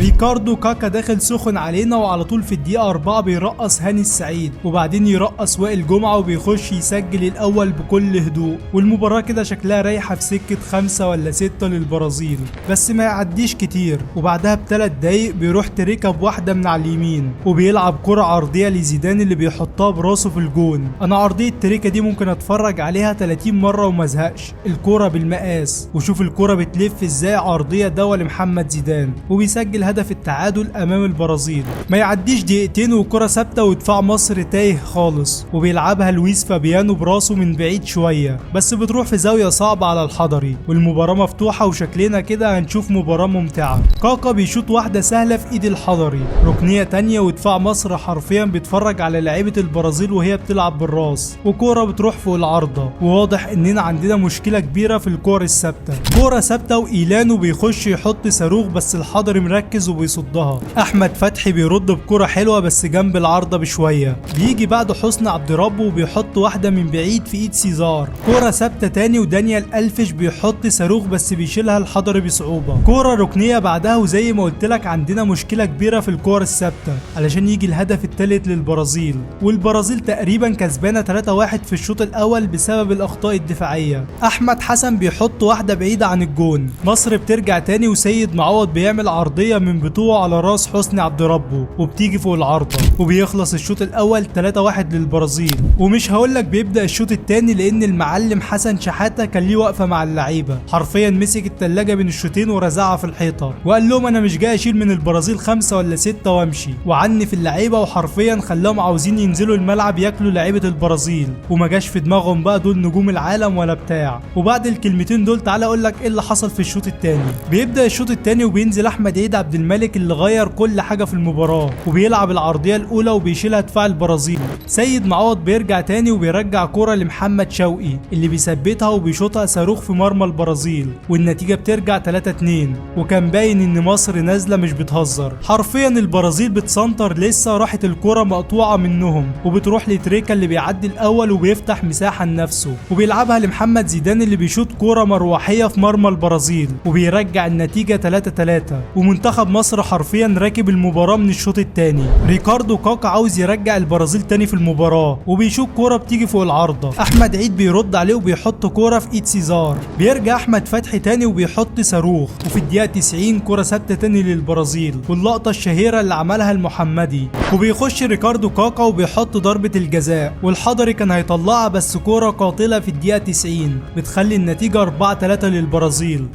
ريكاردو كاكا داخل سخن علينا، وعلى طول في الدقيقة 4 بيرقص هاني السعيد، وبعدين يرقص وائل جمعة وبيخش يسجل الأول بكل هدوء. والمباراة كده شكلها رايحة في سكة 5 ولا 6 للبرازيل، بس ما يعديش كتير. وبعدها ب3 دقايق بيروح تركب واحدة من على اليمين وبيلعب كرة عرضية لزيدان اللي بيحطها براسه في الجون. أنا عرضية تريكا دي ممكن أتفرج عليها 30 مرة وما ازهقش. الكرة بالمقاس، وشوف الكرة بتلف ازاي عرضية دوا لمحمد زيدان، وبيسجل هدف التعادل امام البرازيل. ما يعديش دقيقتين والكرة ثابتة ودفاع مصر تايه خالص، وبيلعبها لويس فابيانو براسه من بعيد شوية، بس بتروح في زاوية صعبة على الحضري. والمباراة مفتوحة وشكلنا كده هنشوف مباراة ممتعة. كاكا بيشوط واحدة سهلة في ايد الحضري، ركنية تانية، ودفاع مصر حرفيا بيتفرج على لعيبة البرازيل وهي بتلعب بالراس، وكرة بتروح فوق العارضة. وواضح اننا عندنا مشكلة كبيرة في الكور الثابتة. كرة ثابتة وإيلانو بيخش يحط صاروخ، بس الحضري مركز وبيصدها. احمد فتحي بيرد بكرة حلوة بس جنب العارضة بشوية. بيجي بعد حسني عبد ربه وبيحط واحدة من بعيد في ايد سيزار. كرة ثابتة تاني ودانيال الفش بيحط صاروخ بس بيشيلها الحضري بصعوبة. كرة ركنية بعدها، وزي ما قلت لك عندنا مشكلة كبيرة في الكور الثابتة علشان يجي الهدف الثالث للبرازيل. والبرازيل تقريبا كسبانة 3-1 في الشوط الاول بسبب الاخطاء الدفاعية. احمد حسن بيحط واحدة بعيدة عن الجون. مصر بترجع تاني، وسيد معوض بيعمل عرضية من بتوعه على راس حسني عبد ربه وبتيجي فوق العارضة، وبيخلص الشوط الاول 3-1 للبرازيل. ومش هقولك بيبدأ الشوط التاني لان المعلم حسن شحاتة كان ليه واقفة مع اللعيبة، حرفيا مسك التلاجة بين الشوطين ورزعها في الحيطة، وقال لهم انا مش جاي اشيل من البرازيل 5 ولا 6 وامشي، وعني في اللعيبة، وحرفيا خلاهم عاوزين ينزلوا الملعب ياكلوا لعيبة البرازيل، وما جاش في دماغهم بقى دول نجوم العالم ولا بتاع. وبعد الكلمتين دول تعالى اقول لك ايه اللي حصل في الشوط التاني. بيبدأ الشوط التاني وبينزل احمد عيد عبد الملك اللي غير كل حاجة في المباراة، وبيلعب العرضية الاولى وبيشيلها دفاع البرازيل. سيد معوض بيرجع تاني وبيرجع كرة لمحمد شوقي اللي بيثبتها وبيشوطها صاروخ في مرمى البرازيل، والنتيجة بترجع 3-2. وكان باين ان مصر نازلة مش بتهزر، حرفيا البرازيل بتسنتر لسه، راحت الكرة مقطوعة منهم وبتروح لتريكا اللي بيعدي الاول وبيفتح مساحة لنفسه، وبيلعبها لمحمد زيدان اللي بيشوط كرة مروحية في مرمى البرازيل، وبيرجع النتيجة 3-3. ومنتخب مصر حرفيا راكب المباراة من الشوط التاني. ريكاردو كاكا عاوز يرجع البرازيل تاني في المباراة، وبيشوط كرة بتيجي فوق العارضة. احمد عيد بيرد عليه وبيحط كرة في ايد سيزار. بيرجع احمد فتحي تاني وبيحط صاروخ، وفي الدقيقة 90 كرة ثابتة تاني للبرازيل، واللقطة الشهيرة اللي عملها المحمدي. وبيخش ريكاردو كاكا وبيحط ضربة الجزاء، والحضري كان هيطلعها بس كرة قاتلة في الدقيقة 90 بتخلي النتيجة 4-3 للبرازيل.